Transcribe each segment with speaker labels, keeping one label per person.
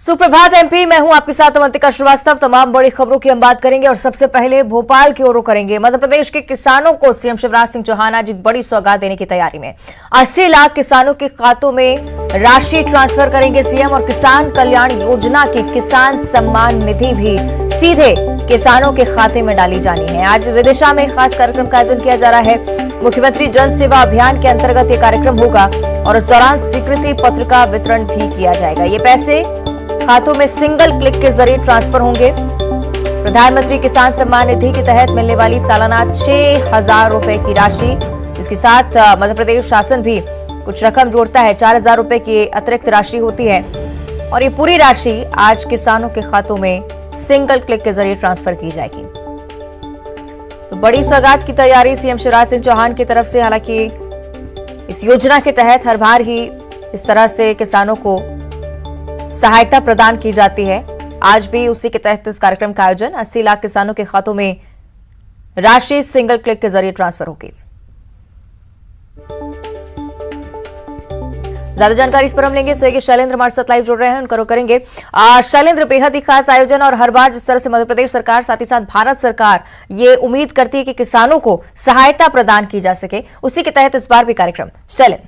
Speaker 1: सुप्रभात एमपी, मैं हूं आपके साथ अवंतिका श्रीवास्तव। तमाम बड़ी खबरों की हम बात करेंगे और सबसे पहले भोपाल की ओर करेंगे। मध्य प्रदेश के किसानों को सीएम शिवराज सिंह चौहान आज एक बड़ी सौगात देने की तैयारी में 80 लाख किसानों के खातों में राशि ट्रांसफर करेंगे सीएम। और किसान कल्याण योजना की किसान सम्मान निधि भी सीधे किसानों के खाते में डाली जानी है। आज विदिशा में खास कार्यक्रम का आयोजन किया जा रहा है। मुख्यमंत्री जन सेवा अभियान के अंतर्गत ये कार्यक्रम होगा और इस दौरान स्वीकृति पत्र का वितरण भी किया जाएगा। ये पैसे खातों में सिंगल क्लिक के जरिए ट्रांसफर होंगे। प्रधानमंत्री किसान सम्मान निधि के तहत मिलने वाली सालाना 6,000 रुपए की राशि, इसके साथ मध्य प्रदेश शासन भी कुछ रकम जोड़ता है। 4,000 रुपए की अतिरिक्त राशि होती है और ये पूरी राशि आज किसानों के खातों में सिंगल क्लिक के जरिए ट्रांसफर की जाएगी। तो बड़ी सौगात की तैयारी सीएम शिवराज सिंह चौहान की तरफ से। हालांकि इस योजना के तहत हर बार ही इस तरह से किसानों को सहायता प्रदान की जाती है। आज भी उसी के तहत इस कार्यक्रम का आयोजन 80 लाख किसानों के खातों में राशि सिंगल क्लिक के जरिए ट्रांसफर होगी। ज्यादा जानकारी इस पर हम लेंगे। सहयोगी शैलेंद्र हमारे साथ लाइव जुड़ रहे हैं, उनको करेंगे। शैलेंद्र, बेहद ही खास आयोजन और हर बार जिस तरह से मध्य प्रदेश सरकार साथ ही साथ भारत सरकार ये उम्मीद करती है कि किसानों को सहायता प्रदान की जा सके, उसी के तहत इस बार भी कार्यक्रम। शैलेंद्र।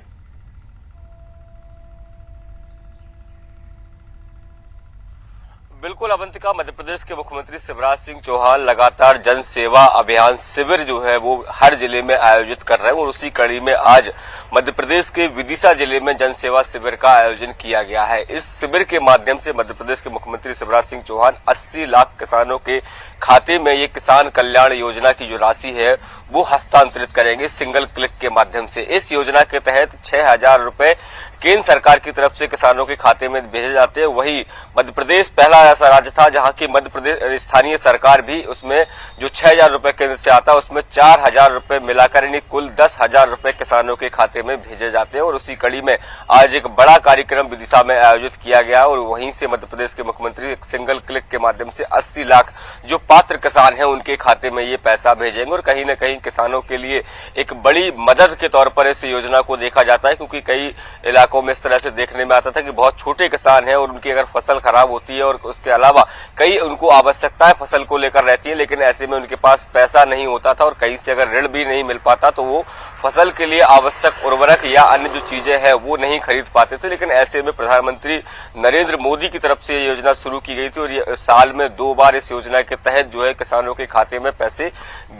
Speaker 2: बिल्कुल अवंतिका, मध्य प्रदेश के मुख्यमंत्री शिवराज सिंह चौहान लगातार जन सेवा अभियान शिविर जो है वो हर जिले में आयोजित कर रहे हैं और उसी कड़ी में आज मध्य प्रदेश के विदिशा जिले में जन सेवा शिविर का आयोजन किया गया है। इस शिविर के माध्यम से मध्य प्रदेश के मुख्यमंत्री शिवराज सिंह चौहान 80 लाख किसानों के खाते में ये किसान कल्याण योजना की जो राशि है वो हस्तांतरित करेंगे सिंगल क्लिक के माध्यम से। इस योजना के तहत 6,000 रुपए केंद्र सरकार की तरफ से किसानों के खाते में भेजे जाते हैं। वही मध्य प्रदेश पहला ऐसा राज्य था जहां की मध्य प्रदेश स्थानीय सरकार भी उसमें जो 6,000 रुपए केंद्र से आता है उसमें 4,000 रुपए मिलाकर यानी कुल 10,000 रुपए किसानों के खाते में भेजे जाते हैं। और उसी कड़ी में आज एक बड़ा कार्यक्रम विदिशा में आयोजित किया गया और वहीं से मध्य प्रदेश के मुख्यमंत्री एक सिंगल क्लिक के माध्यम से 80 लाख जो पात्र किसान हैं उनके खाते में ये पैसा भेजेंगे। और कहीं न कहीं किसानों के लिए एक बड़ी मदद के तौर पर इस योजना को देखा जाता है, क्योंकि कई इलाकों में इस तरह से देखने में आता था कि बहुत छोटे किसान हैं और उनकी अगर फसल खराब होती है और उसके अलावा कई उनको आवश्यकताएं फसल को लेकर रहती है, लेकिन ऐसे में उनके पास पैसा नहीं होता था और कहीं से अगर ऋण भी नहीं मिल पाता तो वो फसल के लिए आवश्यक उर्वरक या अन्य जो चीजें हैं वो नहीं खरीद पाते थे। लेकिन ऐसे में प्रधानमंत्री नरेंद्र मोदी की तरफ से ये योजना शुरू की गई थी और ये साल में 2 बार इस योजना के तहत जो है किसानों के खाते में पैसे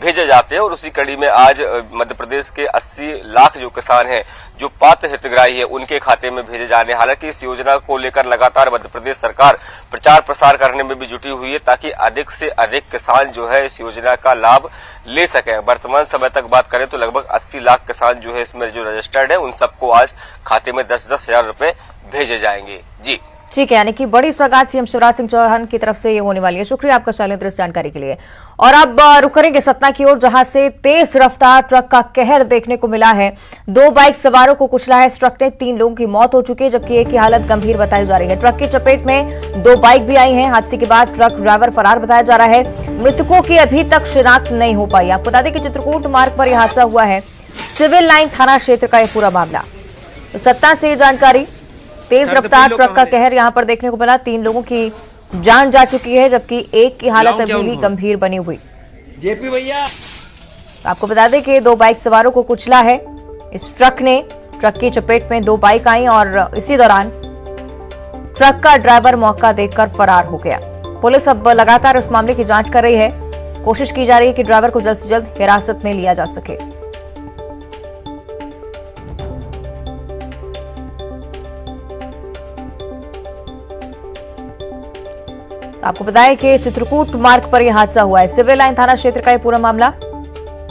Speaker 2: भेजे जाते हैं। और उसी कड़ी में आज मध्य प्रदेश के 80 लाख जो किसान हैं जो पात्र हितग्राही है उनके खाते में भेजे जाने। हालांकि इस योजना को लेकर लगातार मध्य प्रदेश सरकार प्रचार प्रसार करने में भी जुटी हुई है ताकि अधिक से अधिक किसान जो है इस योजना का लाभ ले सकें। वर्तमान समय तक बात करें तो लगभग 80 लाख किसान जो है इसमें जो रजिस्टर्ड है उन सबको आज खाते में 10-10 हजार रुपए भेजे जाएंगे। जी
Speaker 1: ठीक है, यानी कि बड़ी सौगात सीएम शिवराज सिंह चौहान की तरफ से ये होने वाली है। शुक्रिया आपका शैलेंद्र इस जानकारी के लिए। और अब रुक करेंगे सतना की ओर, जहां से तेज रफ्तार ट्रक का कहर देखने को मिला है। 2 बाइक सवारों को कुचला है इस ट्रक ने। 3 लोगों की मौत हो चुकी है जबकि एक की हालत गंभीर बताई जा रही है। ट्रक की चपेट में 2 बाइक भी आई हैं। हादसे के बाद ट्रक ड्राइवर फरार बताया जा रहा है। मृतकों की अभी तक शिनाख्त नहीं हो पाई। आपको बता दें कि चित्रकूट मार्ग पर यह हादसा हुआ है। सिविल लाइन थाना क्षेत्र का यह पूरा मामला। तो सतना से जानकारी, तेज रफ्तार ट्रक का कहर यहां पर देखने को मिला। 3 लोगों की जान जा चुकी है जबकि एक की हालत अभी भी गंभीर बनी हुई।
Speaker 3: जेपी भैया,
Speaker 1: आपको बता दें कि 2 बाइक सवारों को कुचला है इस ट्रक ने। ट्रक की चपेट में 2 बाइक आई और इसी दौरान ट्रक का ड्राइवर मौका देखकर फरार हो गया। पुलिस अब लगातार उस मामले की जांच कर रही है। कोशिश की जा रही है कि ड्राइवर को जल्द से जल्द हिरासत में लिया जा सके। आपको बताएं कि चित्रकूट मार्ग पर यह हादसा हुआ है। सिविल लाइन थाना क्षेत्र का यह पूरा मामला।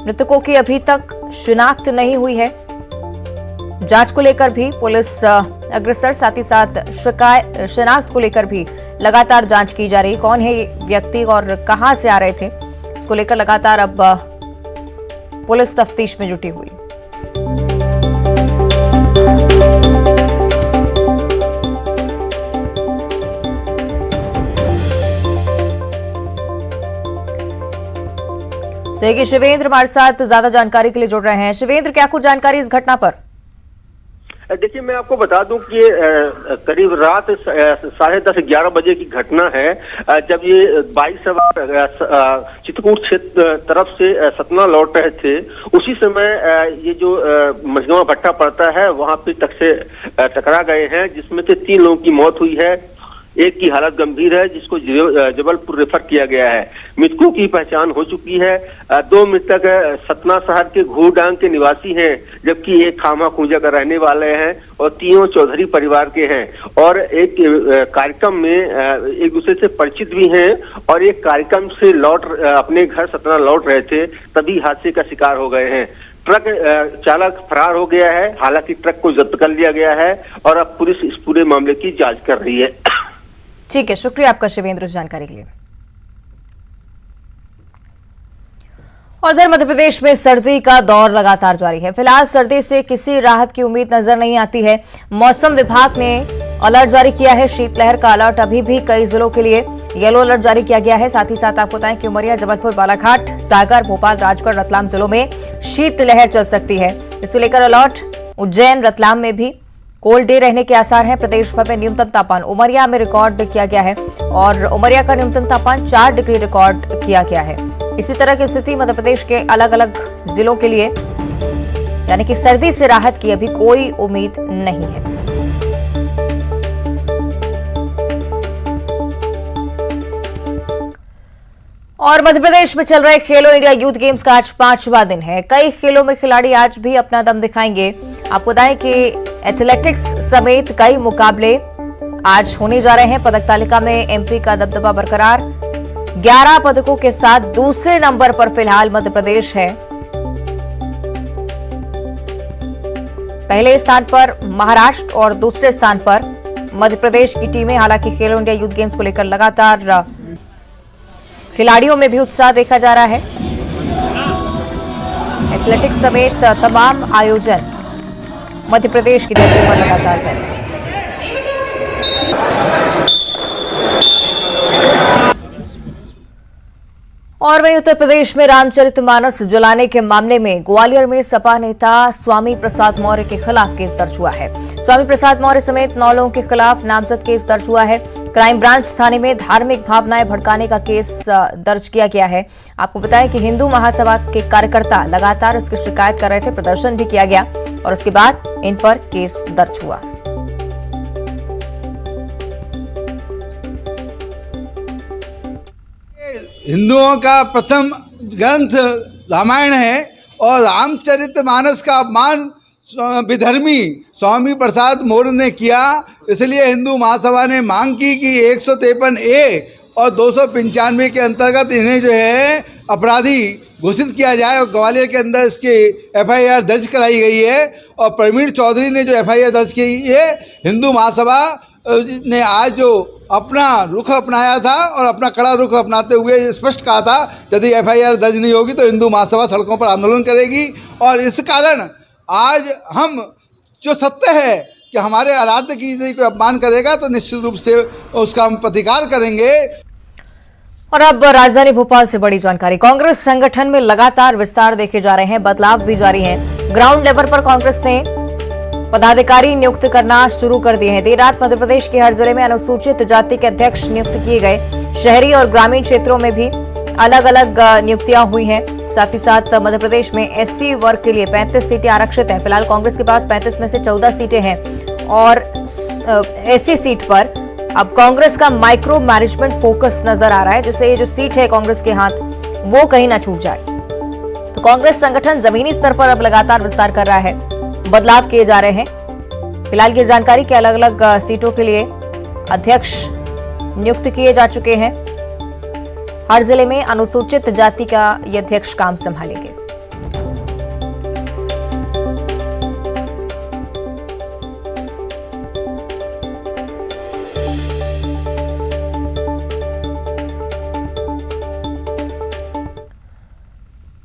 Speaker 1: मृतकों की अभी तक शिनाख्त नहीं हुई है। जांच को लेकर भी पुलिस अग्रसर, साथ ही साथ शिनाख्त को लेकर भी लगातार जांच की जा रही। कौन है ये व्यक्ति और कहां से आ रहे थे, इसको लेकर लगातार अब पुलिस तफ्तीश में जुटी हुई। सहयोगी शिवेंद्र हमारे साथ ज्यादा जानकारी के लिए जुड़ रहे हैं। शिवेंद्र, क्या कुछ जानकारी इस घटना पर?
Speaker 3: देखिए, मैं आपको बता दूं कि करीब रात 10:30-11 बजे की घटना है, जब ये बाइक सवार चित्रकूट क्षेत्र तरफ से सतना लौट रहे थे। उसी समय ये जो मझगांव भट्टा पड़ता है वहां पे ट्रक से टकरा गए हैं, जिसमें से 3 लोगों की मौत हुई है। एक की हालत गंभीर है, जिसको जबलपुर रेफर किया गया है। मृतकों की पहचान हो चुकी है। 2 मृतक सतना शहर के घूरडांग के निवासी हैं, जबकि एक खामा खूंजा का रहने वाले हैं और तीनों चौधरी परिवार के हैं। और एक कार्यक्रम में एक दूसरे से परिचित भी हैं और एक कार्यक्रम से अपने घर सतना लौट रहे थे, तभी हादसे का शिकार हो गए हैं। ट्रक चालक फरार हो गया है, हालांकि ट्रक को जब्त कर लिया गया है और अब पुलिस इस पूरे मामले की जांच कर रही है।
Speaker 1: ठीक है, शुक्रिया आपका शिवेंद्र जानकारी के लिए। और इधर मध्य प्रदेश में सर्दी का दौर लगातार जारी है। फिलहाल सर्दी से किसी राहत की उम्मीद नजर नहीं आती है। मौसम विभाग ने अलर्ट जारी किया है। शीतलहर का अलर्ट अभी भी कई जिलों के लिए येलो अलर्ट जारी किया गया है। साथ ही साथ आपको बताएं कि उमरिया, जबलपुर, बालाघाट, सागर, भोपाल, राजगढ़, रतलाम जिलों में शीतलहर चल सकती है। इसे लेकर अलर्ट। उज्जैन, रतलाम में भी कोल्ड डे रहने के आसार हैं। प्रदेश भर में न्यूनतम तापमान उमरिया में रिकॉर्ड भी किया गया है और उमरिया का न्यूनतम तापमान 4 डिग्री रिकॉर्ड किया गया है। इसी तरह की स्थिति मध्य प्रदेश के अलग अलग जिलों के लिए, यानी कि सर्दी से राहत की अभी कोई उम्मीद नहीं है। और मध्य प्रदेश में चल रहे खेलो इंडिया यूथ गेम्स का आज 5वां दिन है। कई खेलों में खिलाड़ी आज भी अपना दम दिखाएंगे। आपको बताएं कि एथलेटिक्स समेत कई मुकाबले आज होने जा रहे हैं। पदक तालिका में एमपी का दबदबा बरकरार। 11 पदकों के साथ दूसरे नंबर पर फिलहाल मध्य प्रदेश है। पहले स्थान पर महाराष्ट्र और दूसरे स्थान पर मध्य प्रदेश की टीमें। हालांकि खेलो इंडिया यूथ गेम्स को लेकर लगातार खिलाड़ियों में भी उत्साह देखा जा रहा है। एथलेटिक्स समेत तमाम आयोजन मध्य प्रदेश की धरती पर लगातार जारी है। और वहीं उत्तर प्रदेश में रामचरितमानस जलाने के मामले में ग्वालियर में सपा नेता स्वामी प्रसाद मौर्य के खिलाफ केस दर्ज हुआ है। स्वामी प्रसाद मौर्य समेत 9 लोगों के खिलाफ नामजद केस दर्ज हुआ है। क्राइम ब्रांच थाने में धार्मिक भावनाएं भड़काने का केस दर्ज किया गया है। आपको बताएं कि हिंदू महासभा के कार्यकर्ता लगातार इसकी शिकायत कर रहे थे, प्रदर्शन भी किया गया और उसके बाद इन पर केस दर्ज हुआ।
Speaker 4: हिंदुओं का प्रथम ग्रंथ रामायण है और रामचरितमानस का अपमान विधर्मी स्वामी प्रसाद मौर्य ने किया। इसलिए हिंदू महासभा ने मांग की कि 153A और 295 के अंतर्गत इन्हें जो है अपराधी घोषित किया जाए और ग्वालियर के अंदर इसकी FIR दर्ज कराई गई है। और प्रवीण चौधरी ने जो FIR दर्ज की है, हिंदू महासभा ने आज जो अपना रुख अपनाया था और अपना कड़ा रुख अपनाते हुए स्पष्ट कहा था यदि FIR दर्ज नहीं होगी तो हिंदू महासभा सड़कों पर आंदोलन करेगी। और इस कारण आज हम जो सत्य है कि हमारे आराध्य की यदि कोई अपमान करेगा तो निश्चित रूप से उसका हम प्रतिकार करेंगे।
Speaker 1: और अब राजधानी भोपाल से बड़ी जानकारी। कांग्रेस संगठन में लगातार विस्तार देखे जा रहे हैं, बदलाव भी जारी हैं। ग्राउंड लेवल पर कांग्रेस ने पदाधिकारी नियुक्त करना शुरू कर दिए हैं। देर रात मध्य प्रदेश के हर जिले में अनुसूचित जाति के अध्यक्ष नियुक्त किए गए। शहरी और ग्रामीण क्षेत्रों में भी अलग अलग नियुक्तियां हुई हैं। साथ ही साथ मध्य प्रदेश में SC वर्ग के लिए 35 सीटें आरक्षित हैं। फिलहाल कांग्रेस के पास 35 में से 14 सीटें हैं और SC सीट पर अब कांग्रेस का माइक्रो मैनेजमेंट फोकस नजर आ रहा है, जिससे ये जो सीट है कांग्रेस के हाथ वो कहीं ना छूट जाए। तो कांग्रेस संगठन जमीनी स्तर पर अब लगातार विस्तार कर रहा है, बदलाव किए जा रहे हैं। फिलहाल ये जानकारी के अलग अलग सीटों के लिए अध्यक्ष नियुक्त किए जा चुके हैं। हर जिले में अनुसूचित जाति का ये अध्यक्ष काम संभालेंगे।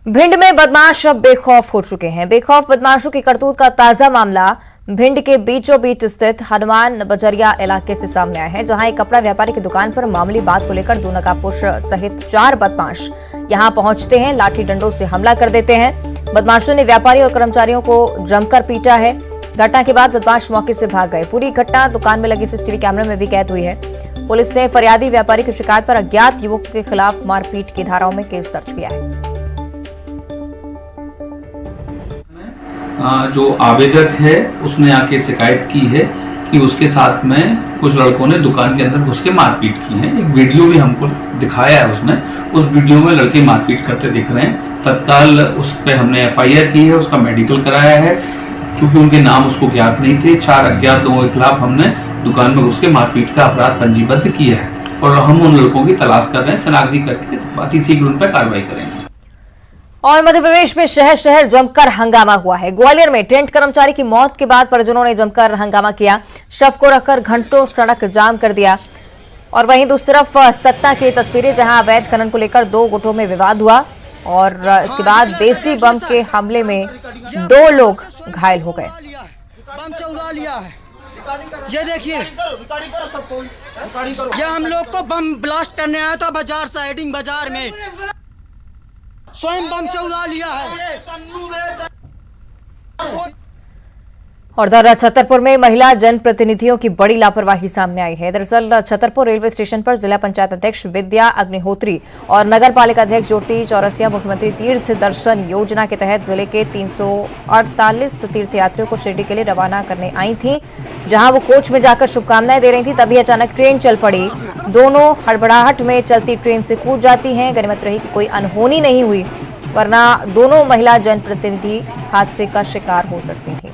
Speaker 1: भिंड में बदमाश अब बेखौफ हो चुके हैं। बेखौफ बदमाशों की करतूत का ताजा मामला भिंड के बीचों बीच स्थित हनुमान बजरिया इलाके से सामने आया है, जहां एक कपड़ा व्यापारी की दुकान पर मामूली बात को लेकर 2 नकाबपोश सहित 4 बदमाश यहां पहुंचते हैं, लाठी डंडों से हमला कर देते हैं। बदमाशों ने व्यापारी और कर्मचारियों को जमकर पीटा है। घटना के बाद बदमाश मौके से भाग गए। पूरी घटना दुकान में लगे सीसीटीवी कैमरे में भी कैद हुई है। पुलिस ने फरियादी व्यापारी की शिकायत पर अज्ञात युवक के खिलाफ मारपीट की धाराओं में केस दर्ज किया है।
Speaker 5: जो आवेदक है उसने आके शिकायत की है कि उसके साथ में कुछ लड़कों ने दुकान के अंदर घुस के मारपीट की है। एक वीडियो भी हमको दिखाया है उसने, उस वीडियो में लड़के मारपीट करते दिख रहे हैं। तत्काल उस पर हमने FIR की है, उसका मेडिकल कराया है। चूंकि उनके नाम उसको ज्ञात नहीं थे, 4 अज्ञात लोगों के खिलाफ हमने दुकान में घुस के मारपीट का अपराध पंजीबद्ध किया है और हम उन लड़कों की तलाश कर रहे हैं। शनाख्ती करके अति शीघ्र उन पर कार्रवाई करेंगे।
Speaker 1: और मध्य प्रदेश में शहर शहर जमकर हंगामा हुआ है। ग्वालियर में टेंट कर्मचारी की मौत के बाद परिजनों ने जमकर हंगामा किया, शव को रखकर घंटों सड़क जाम कर दिया। और वहीं दूसरी तरफ सतना की तस्वीरें, जहां अवैध खनन को लेकर 2 गुटों में विवाद हुआ और इसके बाद देसी बम के हमले में 2 लोग घायल हो गए।
Speaker 6: बम से उड़ा लिया है, ये देखिए, ये हम लोग को बम ब्लास्ट करने आया था बाजार साइडिंग बाजार में, स्वयं बम से उड़ा लिया है।
Speaker 1: और दर छतरपुर में महिला जनप्रतिनिधियों की बड़ी लापरवाही सामने आई है। दरअसल छतरपुर रेलवे स्टेशन पर जिला पंचायत अध्यक्ष विद्या अग्निहोत्री और नगर पालिका अध्यक्ष ज्योति चौरसिया मुख्यमंत्री तीर्थ दर्शन योजना के तहत जिले के 348 तीर्थयात्रियों को शिरडी के लिए रवाना करने आई थी। जहां वो कोच में जाकर शुभकामनाएं दे रही थी, तभी अचानक ट्रेन चल पड़ी। दोनों हड़बड़ाहट में चलती ट्रेन से कूद जाती हैं। गनीमत रही कि कोई अनहोनी नहीं हुई, वरना दोनों महिला जनप्रतिनिधि हादसे का शिकार हो सकती थी।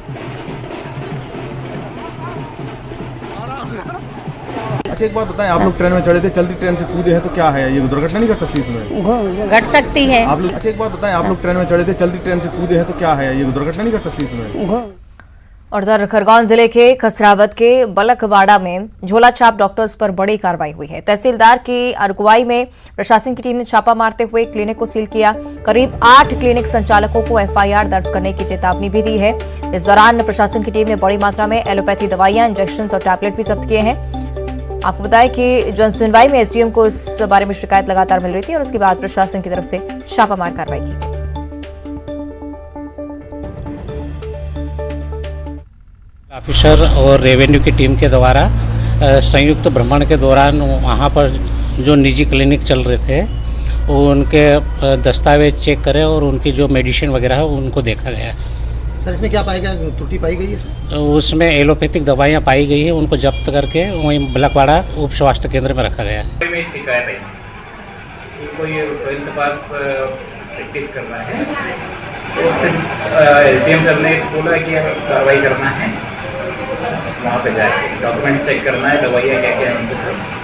Speaker 7: अच्छा, एक बात बताएं, आप लोग ट्रेन में चढ़े थे, चलती ट्रेन से कूदे हैं तो क्या है, ये दुर्घटना नहीं कर सकती इसमें?
Speaker 8: घट सकती है।
Speaker 7: आप लोग, अच्छा एक बात बताएं, आप लोग ट्रेन में चढ़े थे, चलती ट्रेन से कूदे हैं तो क्या है, ये दुर्घटना नहीं कर सकती इसमें?
Speaker 1: और उधर खरगोन जिले के खसरावत के बलकवाड़ा में झोला छाप डॉक्टर्स पर बड़ी कार्रवाई हुई है। तहसीलदार की अगुवाई में प्रशासन की टीम ने छापा मारते हुए क्लिनिक को सील किया। करीब 8 क्लिनिक संचालकों को FIR दर्ज करने की चेतावनी भी दी है। इस दौरान प्रशासन की टीम ने बड़ी मात्रा में एलोपैथी दवाइयां, इंजेक्शन और टैबलेट भी जब्त किए हैं। आपको बताएं कि जन सुनवाई में SDM को इस बारे में शिकायत लगातार मिल रही थी और उसके बाद प्रशासन की तरफ से छापामार कार्रवाई की गई।
Speaker 9: ऑफिसर और रेवेन्यू की टीम के द्वारा संयुक्त भ्रमण के दौरान वहाँ पर जो निजी क्लिनिक चल रहे थे वो उनके दस्तावेज चेक करें और उनकी जो मेडिसिन वगैरह है उनको देखा गया।
Speaker 6: सर, इसमें क्या पाई गई, त्रुटि पाई गई इसमें?
Speaker 9: उसमें एलोपैथिक दवाइयाँ पाई गई है, उनको जब्त करके वहीं बलकवाड़ा उप स्वास्थ्य केंद्र में रखा गया है।
Speaker 10: में एक शिकायत आई, उनको ये 12th पास प्रैक्टिस करना है, तो फिर SDM सर ने बोला कि कार्रवाई करना है, वहाँ पे जाके डॉक्यूमेंट्स चेक करना है, दवाइयाँ क्या क्या है उनके पास।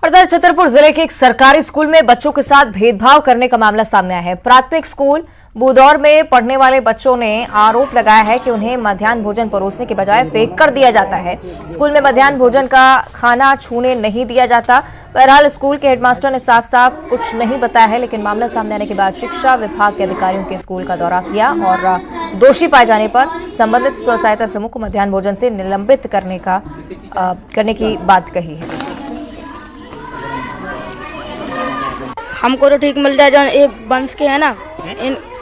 Speaker 1: और इधर छतरपुर जिले के एक सरकारी स्कूल में बच्चों के साथ भेदभाव करने का मामला सामने आया है। प्राथमिक स्कूल बुदौर में पढ़ने वाले बच्चों ने आरोप लगाया है कि उन्हें मध्याह्न भोजन परोसने के बजाय फेंक कर दिया जाता है। स्कूल में मध्याह्न भोजन का खाना छूने नहीं दिया जाता। बहरहाल स्कूल के हेडमास्टर ने साफ साफ कुछ नहीं बताया है, लेकिन मामला सामने आने के बाद शिक्षा विभाग के अधिकारियों के स्कूल का दौरा किया और दोषी पाए जाने पर संबंधित स्व सहायता समूह को मध्याह्न भोजन से निलंबित करने की बात कही है।
Speaker 8: हमको तो ठीक मिलता है, जो ये बंस के है ना,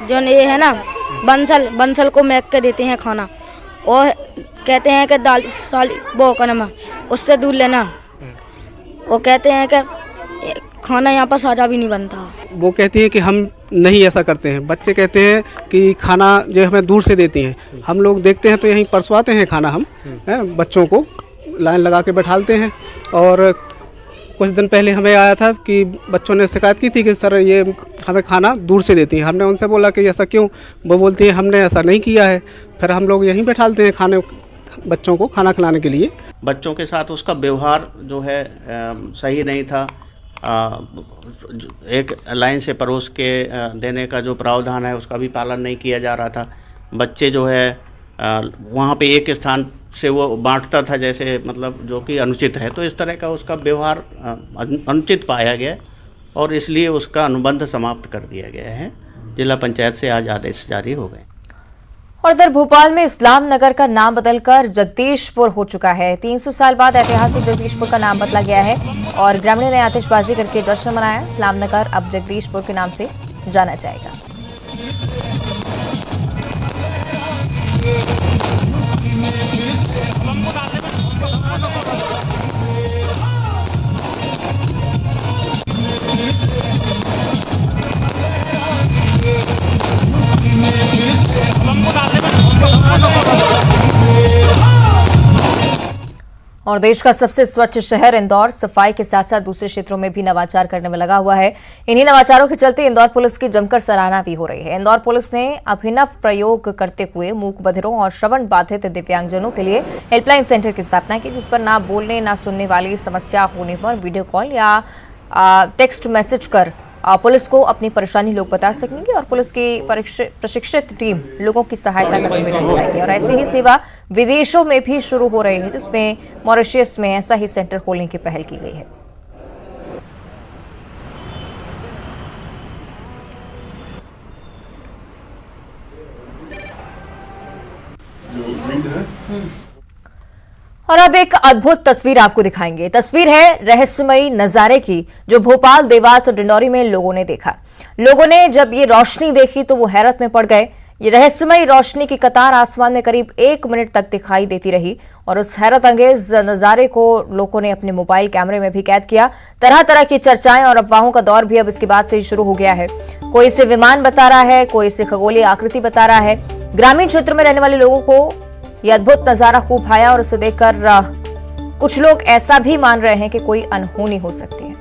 Speaker 8: जो ये है ना बंसल को मैक के देते हैं खाना, और कहते हैं कि दाल साली वो कनमा उससे दूर लेना। वो कहते हैं कि खाना यहाँ पर सादा भी नहीं बनता।
Speaker 11: वो कहती हैं कि हम नहीं ऐसा करते हैं। बच्चे कहते हैं कि खाना जो हमें दूर से देती हैं, हम लोग देखते हैं तो यहीं परसवाते हैं खाना। हम बच्चों को लाइन लगा के बैठालते हैं। और कुछ दिन पहले हमें आया था कि बच्चों ने शिकायत की थी कि सर ये हमें खाना दूर से देती हैं। हमने उनसे बोला कि ऐसा क्यों? वो बोलती है हमने ऐसा नहीं किया है। फिर हम लोग यहीं बैठालते हैं खाने बच्चों को खाना खिलाने के लिए।
Speaker 12: बच्चों के साथ उसका व्यवहार जो है सही नहीं था। एक लाइन से परोस के देने का जो प्रावधान है उसका भी पालन नहीं किया जा रहा था। बच्चे जो है वहाँ पे एक स्थान से वो बांटता था, जैसे मतलब जो कि अनुचित है। तो इस तरह का उसका व्यवहार अनुचित पाया गया और इसलिए उसका अनुबंध समाप्त कर दिया गया है। जिला पंचायत से आज आदेश जारी हो गए।
Speaker 1: और इधर भोपाल में इस्लाम नगर का नाम बदलकर जगदीशपुर हो चुका है। 300 साल बाद ऐतिहासिक जगदीशपुर का नाम बदला गया है और ग्रामीणों ने आतिशबाजी करके जश्न मनाया। इस्लाम नगर अब जगदीशपुर के नाम से जाना जाएगा। और देश का सबसे स्वच्छ शहर इंदौर सफाई के साथ साथ दूसरे क्षेत्रों में भी नवाचार करने में लगा हुआ है। इन्हीं नवाचारों के चलते इंदौर पुलिस की जमकर सराहना भी हो रही है। इंदौर पुलिस ने अभिनव प्रयोग करते हुए मूक बधिरों और श्रवण बाधित दिव्यांगजनों के लिए हेल्पलाइन सेंटर की स्थापना की, जिस पर ना बोलने ना सुनने वाली समस्या होने पर वीडियो कॉल या टेक्स्ट मैसेज कर पुलिस को अपनी परेशानी लोग बता सकेंगे और पुलिस की प्रशिक्षित टीम लोगों की सहायता करते हुए नजर आएगी। और ऐसी ही सेवा विदेशों में भी शुरू हो रही है, जिसमें मॉरिशस में ऐसा ही सेंटर खोलने की पहल की गई है। और अब एक अद्भुत तस्वीर आपको दिखाएंगे। तस्वीर है रहस्यमयी नजारे की, जो भोपाल, देवास और डिंडौरी में लोगों ने देखा। लोगों ने जब ये रोशनी देखी तो वो हैरत में पड़ गए। ये रहस्यमयी रोशनी की कतार आसमान में करीब 1 मिनट तक दिखाई देती रही और उस हैरत अंगेज नजारे को लोगों ने अपने मोबाइल कैमरे में भी कैद किया। तरह तरह की चर्चाएं और अफवाहों का दौर भी अब इसके बाद से ही शुरू हो गया है। कोई इसे विमान बता रहा है, कोई इसे खगोलीय आकृति बता रहा है। ग्रामीण क्षेत्र में रहने वाले लोगों को यह अद्भुत नजारा खूब भाया और उसे देखकर कुछ लोग ऐसा भी मान रहे हैं कि कोई अनहोनी हो सकती है।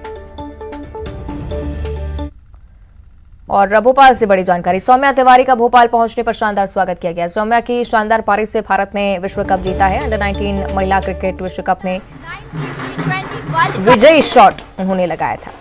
Speaker 1: और भोपाल से बड़ी जानकारी, सौम्या तिवारी का भोपाल पहुंचने पर शानदार स्वागत किया गया। सौम्या की शानदार पारी से भारत ने विश्व कप जीता है। अंडर 19 महिला क्रिकेट विश्व कप में विजयी शॉट उन्होंने लगाया था।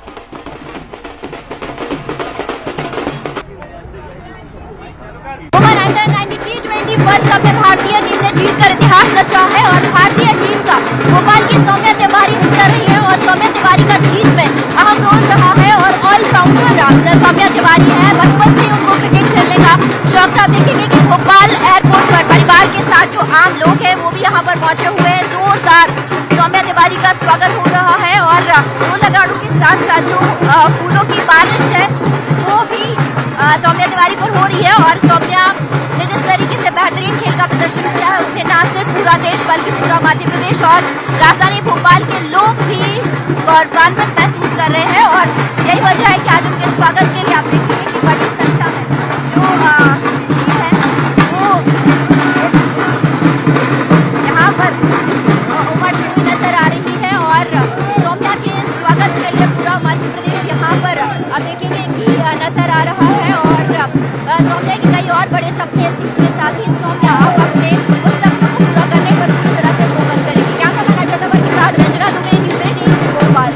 Speaker 13: वर्ल्ड कप में भारतीय टीम ने जीतकर इतिहास रचा है और भारतीय टीम का भोपाल की सौम्या तिवारी हिस्सा रही है और सौम्या तिवारी का जीत में अहम रोल रहा है और ऑलराउंडर सौम्या तिवारी है। बचपन से उनको क्रिकेट खेलने का शौक था। आप देखेंगे कि भोपाल एयरपोर्ट पर परिवार के साथ जो आम लोग हैं वो भी यहाँ पर पहुंचे हुए हैं। जोरदार सौम्या तिवारी का स्वागत हो रहा है और ढोल लगाड़ों के साथ साथ जो फूलों की बारिश है वो भी सौम्या तिवारी पर हो रही है। और सौम्या ने जिस तरीके से बेहतरीन खेल का प्रदर्शन किया है उससे न सिर्फ पूरा देश बल्कि पूरा मध्य प्रदेश और राजधानी भोपाल के लोग भी गौरवान्वित महसूस कर रहे हैं। और यही वजह है कि आज उनके स्वागत के लिए आप देखेंगे कि बड़ी संख्या में जो है वो यहाँ पर उमड़ती हुई नजर आ रही है। और सौम्या के स्वागत के लिए पूरा मध्य प्रदेश यहाँ पर आप देखेंगे कि नजर आ रहा है। और सौम्या के कई और बड़े सपने के साथ ही सौम्या अपने उन सपनों को पूरा करने पर पूरी तरह से फोकस करेगी। क्या कहना जतावर के साथ रंजना दुबे, न्यूज़ 18 भोपाल।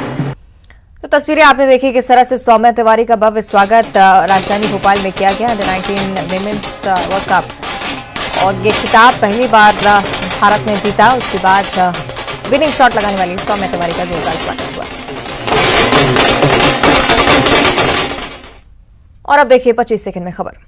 Speaker 1: तो तस्वीरें आपने देखी किस तरह से सौम्या तिवारी का भव्य स्वागत राजधानी भोपाल में किया गया। अंडर 19 विमेंस वर्ल्ड कप और ये खिताब पहली बार भारत ने जीता। उसके बाद विनिंग शॉट लगाने वाली सौम्या तिवारी का जोरदार स्वागत हुआ। और अब देखिए 25 सेकंड में खबर।